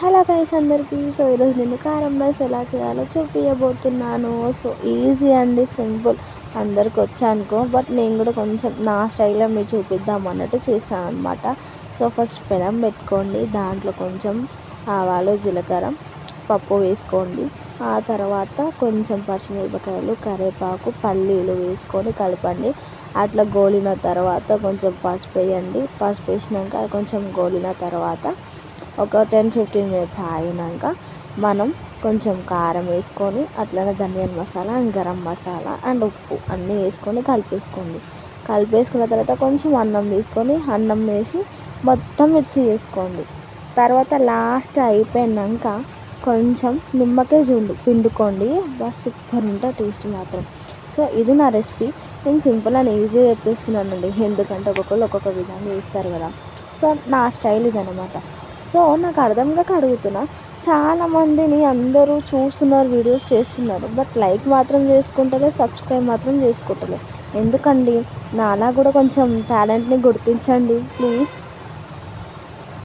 Hello guys అందరికీ. So ఈరోజు నేను కారం రైస్ ఎలా చేయాలో చూపించబోతున్నాను. సో ఈజీ అండి, సింపుల్, అందరికి వచ్చానుకో. బట్ నేను కూడా కొంచెం నా స్టైల్లో మీరు చూపిద్దాం అన్నట్టు చేస్తాను అనమాట. సో ఫస్ట్ పెనం పెట్టుకోండి, దాంట్లో కొంచెం ఆవాలు జీలకర్ర పప్పు వేసుకోండి. ఆ తర్వాత కొంచెం పచ్చిమిరపకాయలు కరివేపాకు పల్లీలు వేసుకొని కలపండి. అట్లా గోలిన తర్వాత కొంచెం పసుపు వేయండి. పసుపు వేసినాక కొంచెం గోలిన తర్వాత ఒక 10-15 మినిట్స్ ఆగినాక మనం కొంచెం కారం వేసుకొని అట్లనే ధనియాల మసాలా అండ్ గరం మసాలా అండ్ ఉప్పు అన్నీ వేసుకొని కలిపేసుకున్న తర్వాత కొంచెం అన్నం తీసుకొని అన్నం వేసి మొత్తం మిక్సీ చేసుకోండి. తర్వాత లాస్ట్ అయిపోయాక కొంచెం నిమ్మకాయ పిండుకోండి. బాగా సూపర్ ఉంటుంది టేస్ట్ మాత్రం. సో ఇది నా రెసిపీ. నేను సింపుల్ అండ్ ఈజీగా చెప్పేస్తున్నానండి, ఎందుకంటే ఒక్కొక్కరు ఒక్కొక్క విధంగా చేస్తారు కదా. సో నా స్టైల్ ఇదనమాట. సో నాకు అర్థం కాక అడుగుతున్నా, చాలామందిని అందరూ చూస్తున్నారు, వీడియోస్ చేస్తున్నారు, బట్ లైక్ మాత్రం చేసుకుంటలే, సబ్స్క్రైబ్ మాత్రం చేసుకుంటలే. ఎందుకండి? నాలా కూడా కొంచెం టాలెంట్ని గుర్తించండి ప్లీజ్.